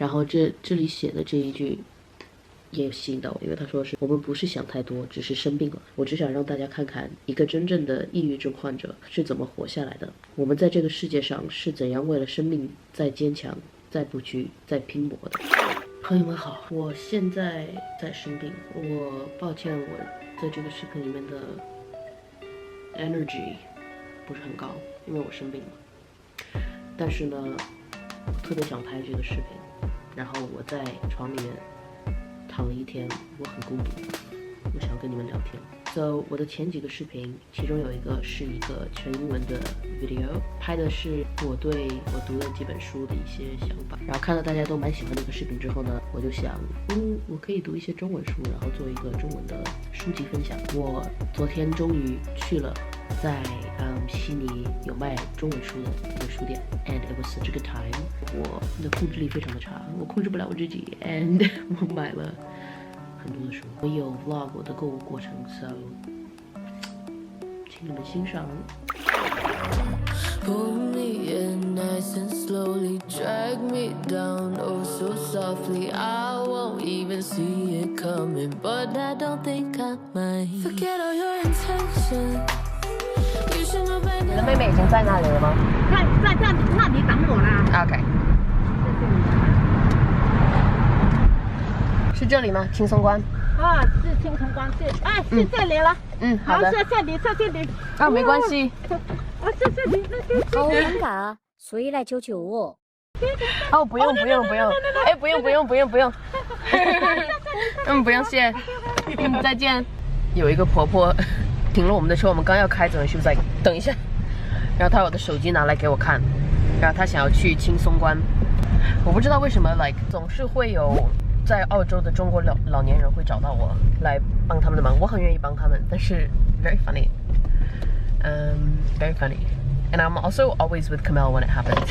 然后这里写的这一句也吸引到我，因为他说是我们不是想太多，只是生病了。我只想让大家看看一个真正的抑郁症患者是怎么活下来的。我们在这个世界上是怎样为了生命在坚强、在不屈、在拼搏的。朋友们好，我现在在生病，我抱歉我在这个视频里面的 energy 不是很高，因为我生病了。但是呢，我特别想拍这个视频，然后我在床里面躺了一天，我很孤独，我想跟你们聊天。So 我的前几个视频，其中有一个是一个全英文的 video， 拍的是我对我读了几本书的一些想法。然后看到大家都蛮喜欢那个视频之后呢，我就想，我可以读一些中文书，然后做一个中文的书籍分享。我昨天终于去了在悉尼有卖中文书的一个书店 ，and it was such a good time。我的控制力非常的差，我控制不了我自己 ，and 我买了很多的书，我有 vlog 我的购物过程 ，so 请你们欣赏。Pull me in nice and slowly, drag me down oh so softly. I won't even see it coming, but I don't think I mind. Forget all your intention. You should know by 你的 now. 妹妹已经在那里了吗在那里等我啦。 ？OK，是这里吗？青松关。啊，是青城关，是这里了。好的。谢谢你，谢谢你。啊，没关系。谢谢你，那就好尴尬啊，所以来救救我。哦，不用。哎，不用。不用谢。再见。有一个婆婆停了我们的车，我们刚要开走，是不是？等一下。然后她把我的手机拿来给我看，然后她想要去青松关。我不知道为什么总是会有在澳洲的中国老年人会找到我来帮他们的忙，我很愿意帮他们，但是 very funny， very funny。And I'm also always with Kamel when it happens.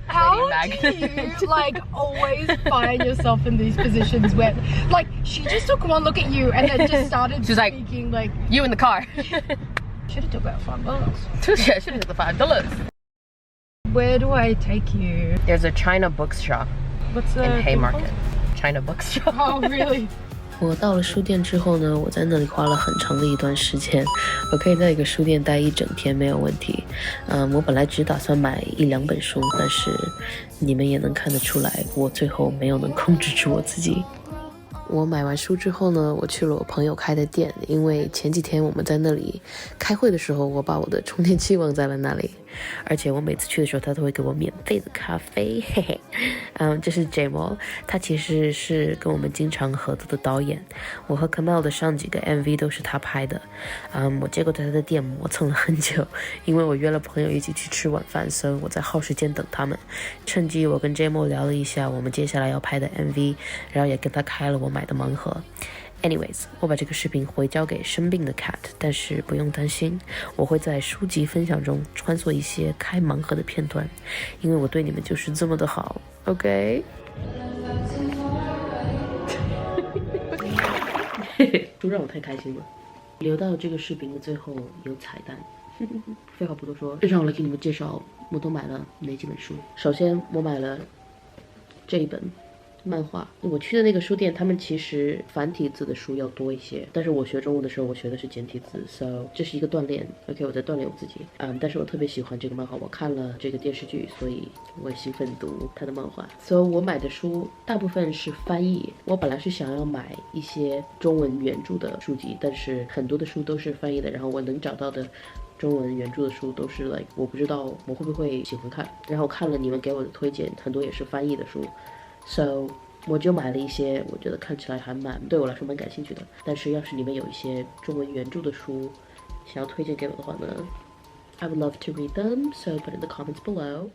How do you always find yourself in these positions where she just took one look at you and then just started She's like, speaking You in the car. should have took that $5. Yeah, should have took the $5. Where do I take you? There's a China bookshop What's the in thing Haymarket. China bookshop. called? Oh really? 我到了书店之后呢，我在那里花了很长的一段时间，我可以在一个书店待一整天没有问题。我本来只打算买1-2本书，但是你们也能看得出来，我最后没有能控制住我自己。我买完书之后呢，我去了我朋友开的店，因为前几天我们在那里开会的时候，我把我的充电器忘在了那里，而且我每次去的时候，他都会给我免费的咖啡，嘿嘿。这是 Jamo， 他其实是跟我们经常合作的导演，我和 Kamel 的上几个 MV 都是他拍的。我结果在他的店磨蹭了很久，因为我约了朋友一起去吃晚饭，所以我在耗时间等他们。趁机我跟 Jamo 聊了一下我们接下来要拍的 MV， 然后也跟他开了我买的盲盒。Anyways， 我把这个视频回交给生病的 Cat， 但是不用担心，我会在书籍分享中穿梭一些开盲盒的片段，因为我对你们就是这么的好 ，OK？ 书让我太开心了。留到这个视频的最后有彩蛋。废话不多说，让我来给你们介绍我都买了哪几本书。首先我买了这一本漫画。我去的那个书店，他们其实繁体字的书要多一些，但是我学中文的时候，我学的是简体字 ，so 这是一个锻炼。OK， 我在锻炼我自己。但是我特别喜欢这个漫画，我看了这个电视剧，所以我兴奋读他的漫画。所以我买的书大部分是翻译。我本来是想要买一些中文原著的书籍，但是很多的书都是翻译的，然后我能找到的中文原著的书都是我不知道我会不会喜欢看，然后看了你们给我的推荐，很多也是翻译的书。So 我就买了一些我觉得看起来还对我来说蛮感兴趣的，但是要是你们有一些中文原著的书想要推荐给我的话呢， I would love to read them, so put in the comments below.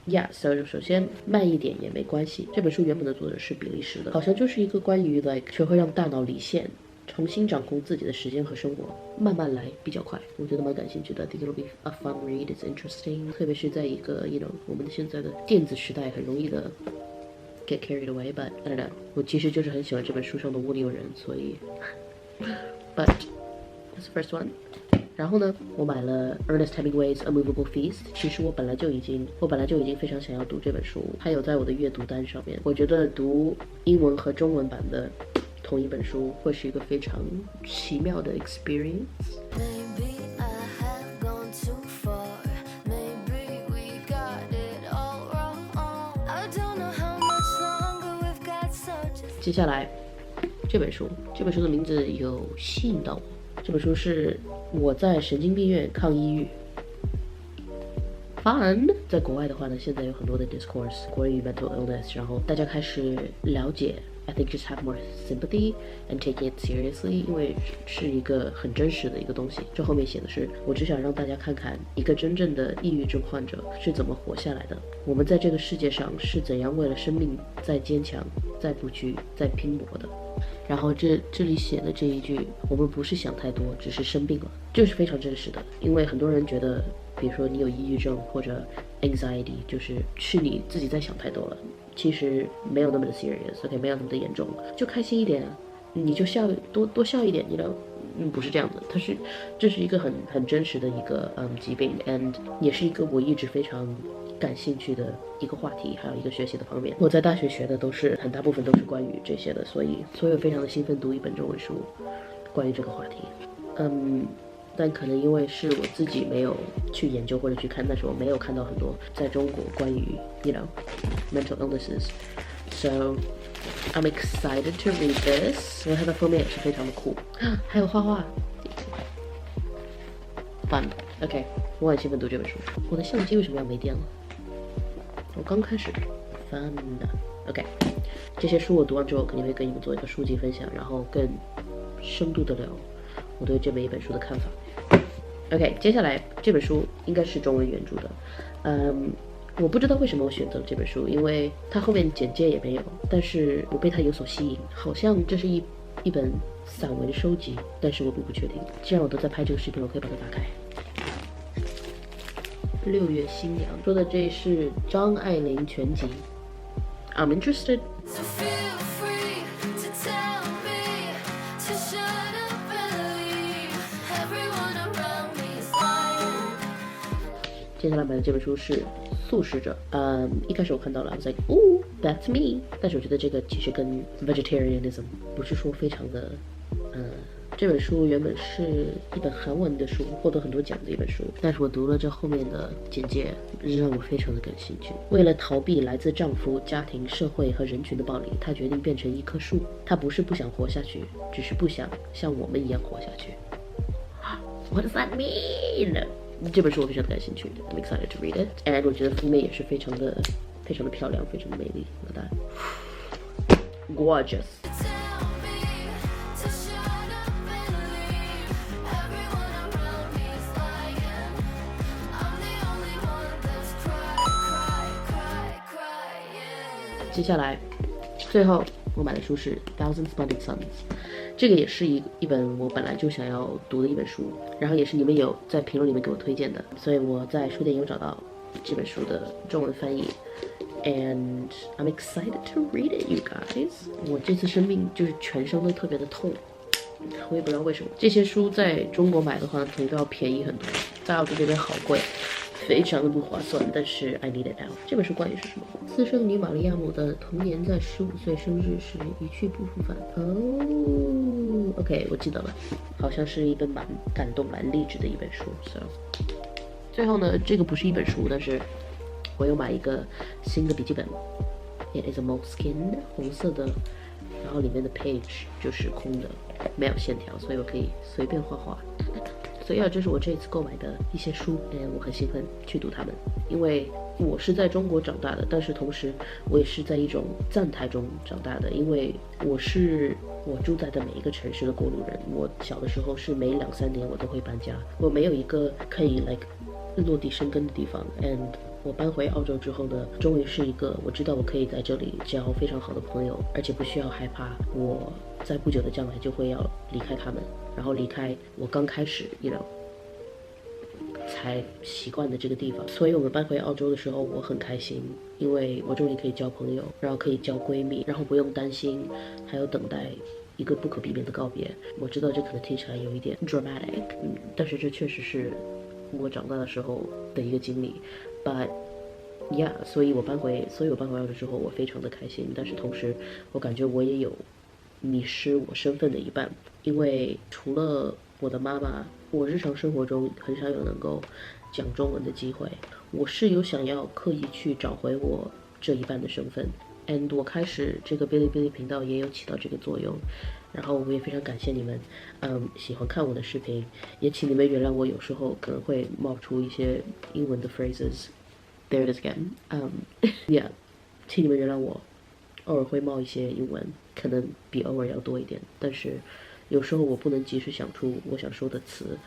Yeah, so 首先慢一点也没关系。这本书原本的作者是比利时的，好像就是一个关于学会让大脑离线，重新掌控自己的时间和生活，慢慢来比较快。我觉得蛮感兴趣的。I think it'll be a fun read. It's interesting. 特别是在一个我们现在的电子时代，很容易的 get carried away, but I don't know. 我其实就是很喜欢这本书上的蜗牛人，所以 but that's the first one. 然后呢，我买了 Ernest Hemingway's A Movable Feast。其实我本来就已经非常想要读这本书，它有在我的阅读单上面。我觉得读英文和中文版的同一本书会是一个非常奇妙的 experience。接下来这本书的名字有吸引到我。这本书是我在神经病院抗抑郁。Fun， 在国外的话呢，现在有很多的 discourse 关于 mental illness， 然后大家开始了解 I think just have more sympathy and taking it seriously， 因为是一个很真实的一个东西。这后面写的是，我只想让大家看看一个真正的抑郁症患者是怎么活下来的。我们在这个世界上是怎样为了生命在坚强、在不屈、在拼搏的。然后这里写的这一句，我们不是想太多，只是生病了，这是非常真实的。因为很多人觉得，比如说你有抑郁症或者 anxiety， 就是你自己在想太多了。其实没有那么的 serious， 没有那么的严重，就开心一点，你就笑多笑一点，你知道，不是这样的，这是一个很真实的一个疾病 ，and 也是一个我一直非常感兴趣的一个话题，还有一个学习的方面。我在大学学的很大部分都是关于这些的，所以非常的兴奋读一本中文书关于这个话题。但可能因为是我自己没有去研究或者去看，但是我没有看到很多在中国关于 mental illnesses， so I'm excited to read this。 因为它的封面也是非常的酷，还有画画 ，fun。OK， 我很兴奋读这本书。我的相机为什么要没电了？我刚开始 fun。OK， 这些书我读完之后肯定会跟你们做一个书籍分享，然后更深度的聊我对这每一本书的看法。OK， 接下来这本书应该是中文原著的。我不知道为什么我选择了这本书，因为它后面简介也没有，但是我被它有所吸引，好像这是一本散文收集，但是我并不确定。既然我都在拍这个视频，我可以把它打开。6月新娘说的这是张爱玲全集。I'm interested。接下来买的这本书是《素食者》。一开始我看到了 I was like ooh that's me， 但是我觉得这个其实跟 vegetarianism 不是说非常的这本书原本是一本韩文的书，获得很多奖的一本书，但是我读了这后面的简介，让我非常的感兴趣。为了逃避来自丈夫、家庭、社会和人群的暴力，她决定变成一棵树。她不是不想活下去，只是不想像我们一样活下去。What does that mean？这本书我非常的感兴趣 ，I'm excited to read it， and 我觉得封面也是非常的漂亮，非常的美丽。Gorgeous。接下来，最后我买的书是《Thousand Splendid Suns》。这个也是一本我本来就想要读的一本书，然后也是你们有在评论里面给我推荐的，所以我在书店有找到这本书的中文翻译 ，and I'm excited to read it, you guys。我这次生病就是全身都特别的痛，我也不知道为什么。这些书在中国买的话，肯定都要便宜很多，在澳洲这边好贵，非常的不划算。但是 I need it now。这本书关于是什么？私生女玛利亚姆的童年在15岁生日时一去不复返。OK， 我记得了，好像是一本蛮感动、蛮励志的一本书。So， 最后呢，这个不是一本书，但是我又买一个新的笔记本。It is a moleskin， 红色的，然后里面的 page 就是空的，没有线条，所以我可以随便画画。所以这是我这一次购买的一些书，我很兴奋去读它们，因为我是在中国长大的，但是同时我也是在一种赞台中长大的，因为我住在的每一个城市的过路人。我小的时候是每2-3年我都会搬家，我没有一个可以落地生根的地方 ，and 我搬回澳洲之后呢，终于是一个我知道我可以在这里交非常好的朋友，而且不需要害怕我在不久的将来就会要离开他们，然后离开我刚开始才习惯的这个地方。所以我们搬回澳洲的时候，我很开心，因为我终于可以交朋友，然后可以交闺蜜，然后不用担心还有等待一个不可避免的告别。我知道这可能听起来有一点 dramatic，但是这确实是我长大的时候的一个经历。But yeah， 所以我搬回澳洲之后，我非常的开心。但是同时，我感觉我也有迷失我身份的一半，因为除了我的妈妈，我日常生活中很少有能够讲中文的机会。我是有想要刻意去找回我这一半的身份。And 我开始这个哔哩哔哩频道也有起到这个作用，然后我也非常感谢你们，喜欢看我的视频，也请你们原谅我有时候可能会冒出一些英文的 phrases。There it is again. Yeah， 请你们原谅我，偶尔会冒一些英文，可能比偶尔要多一点，但是有时候我不能及时想出我想说的词。